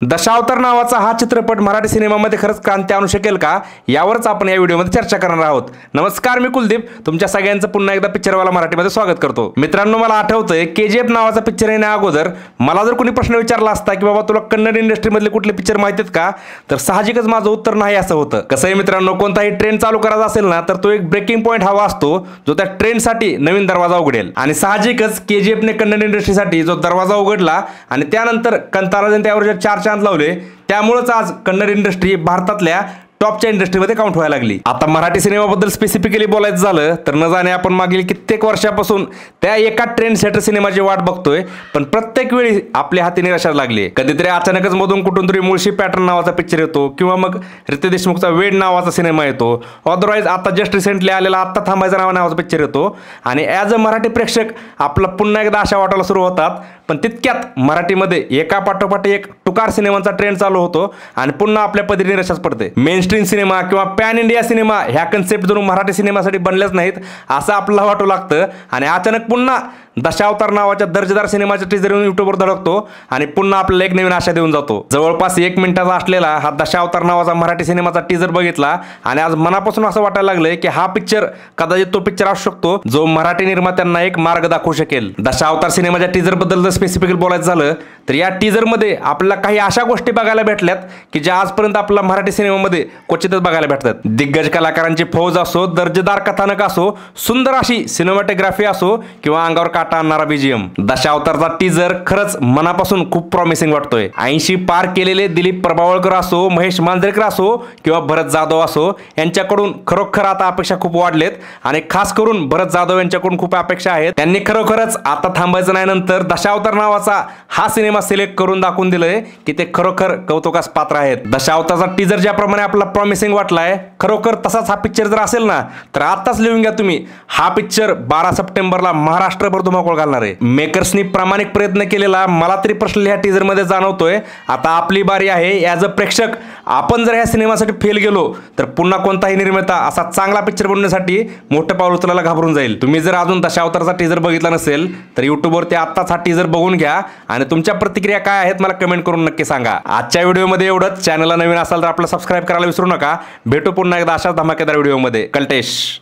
दशावतार नावाचा हा चित्रपट मराठी सिनेमामध्ये खरंच क्रांती आणू शकेल का, यावरच आपण या व्हिडिओमध्ये चर्चा करणार आहोत। नमस्कार, मी कुलदीप तुमच्या सगळ्यांचं पुन्हा एकदा पिक्चरवाला मराठीमध्ये स्वागत करतो। मित्रांनो, मला आठवतंय केजीएफ नावाचा पिक्चर येण्या अगोदर मला जर कोणी प्रश्न विचारला असता की बाबा तुला कन्नड इंडस्ट्रीमधले कुठले पिक्चर माहिती आहेत का, तर साहजिकच माझं उत्तर नाही असं होतं। कसं आहे मित्रांनो, कोणताही ट्रेंड चालू करायचा असेल ना, तर तो एक ब्रेकिंग पॉईंट हवा असतो जो त्या ट्रेंडसाठी नवीन दरवाजा उघडेल। आणि साहजिकच केजीएफने कन्नड इंडस्ट्रीसाठी जो दरवाजा उघडला आणि त्यानंतर कंताराजन त्यावर चार चांद लावले, त्यामुळेच आज कन्नड इंडस्ट्री भारतातल्या टॉपच्या इंडस्ट्रीमध्ये काउंट व्हायला लागली। आता मराठी सिनेमाबद्दल स्पेसिफिकली बोलायचं झालं तर न जाणे आपण मागील कित्येक वर्षापासून त्या एका ट्रेंड सेटर सिनेमाची वाट बघतोय, पण प्रत्येक वेळी आपल्या हाती निराशा लागली। कधीतरी अचानकच मधून कुठून तरी मुळशी पॅटर्न नावाचा पिक्चर येतो, किंवा मग रितेश देशमुखचा वेड नावाचा सिनेमा येतो, अदरवाईज आता जस्ट रिसेंटली आलेला आत्ता थांबायचा नावाचा पिक्चर येतो, आणि ॲज अ मराठी प्रेक्षक आपला पुन्हा एकदा आशा वाटायला सुरू होतात। पण तितक्यात मराठीमध्ये एका पाठोपाठ एक टुकार सिनेमांचा ट्रेंड चालू होतो आणि पुन्हा आपल्या पदरी निराशाच पडते। मेन स्ट्रीम सिनेमा किंवा पॅन इंडिया सिनेमा ह्या कन्सेप्ट जणू मराठी सिनेमासाठी बनल्याच नाहीत असं आपल्याला वाटू लागतं, आणि अचानक पुन्हा दशावतार नावाच्या दर्जेदार सिनेमाच्या टीजर युट्यूबवर धडकतो आणि पुन्हा आपल्याला एक नवीन आशा देऊन जातो। जवळपास 1 मिनिटाचा असलेला हा दशावतार नावाचा मराठी सिनेमाचा टीजर बघितला आणि आज मनापासून असं वाटायला लागलंय की हा पिक्चर कदाचित तो पिक्चर असू शकतो जो मराठी निर्मात्यांना एक मार्ग दाखवू शकेल। दशावतार सिनेमाच्या टीजर बद्दल जर स्पेसिफिकली बोलायचं झालं तर या टीजर मध्ये आपल्याला काही अशा गोष्टी बघायला भेटल्यात की ज्या आजपर्यंत आपल्याला मराठी सिनेमामध्ये क्वचितच बघायला भेटतात। दिग्गज कलाकारांची फौज असो, दर्जेदार कथानक असो, सुंदर अशी सिनेमॅटोग्राफी असो, किंवा अंगावर काटा आणणारा बीजीएम, दशावतारचा टीजर खरंच मनापासून खूप प्रॉमिसिंग वाटतोय। 80 पार केलेले दिलीप प्रभावळकर असो, महेश मांजरेकर असो, किंवा भरत जाधव असो, यांच्याकडून खरोखर आता अपेक्षा खूप वाढलेत, आणि खास करून भरत जाधव यांच्याकडून खूप अपेक्षा आहेत। त्यांनी खरोखरच आता थांबायचं नाही नंतर दशावतार नावाचा हा सिनेमा सिलेक्ट करून दाखवून दिलंय की ते खरोखर कौतुकास पात्र आहेत। दशावतारचा टीजर ज्याप्रमाणे आपल्याला प्रॉमिसिंग वाटलाय, खरोखर तसाच हा पिक्चर जर असेल ना, तर आताच लिहून घ्या तुम्ही, हा पिक्चर 12 सप्टेंबरला महाराष्ट्रभर धुमाकूळ घालणार आहे। मेकर्सनी प्रामाणिक प्रयत्न केलेला मला तरी पर्सनली ह्या टीजर मध्ये जाणवतोय। आता आपली बारी आहे ॲज अ प्रेक्षक, आपण जर ह्या सिनेमासाठी फेल गेलो तर पुन्हा कोणताही निर्माता असा चांगला पिक्चर बनवण्यासाठी मोठं पाऊल उचलायला घाबरून जाईल। तुम्ही जर अजून दशावतारचा टीजर बघितला नसेल तर युट्यूबवरती आत्ताच हा टीजर बघून घ्या, आणि तुमच्या प्रतिक्रिया काय आहेत मला कमेंट करून नक्की सांगा। आजच्या व्हिडिओमध्ये एवढंच। चॅनलला नवीन असाल तर आपलं सबस्क्राईब करायला विसरू नका। भेटू पुन्हा एकदा अशाच धमाकेदार व्हिडिओमध्ये। कल्टेश।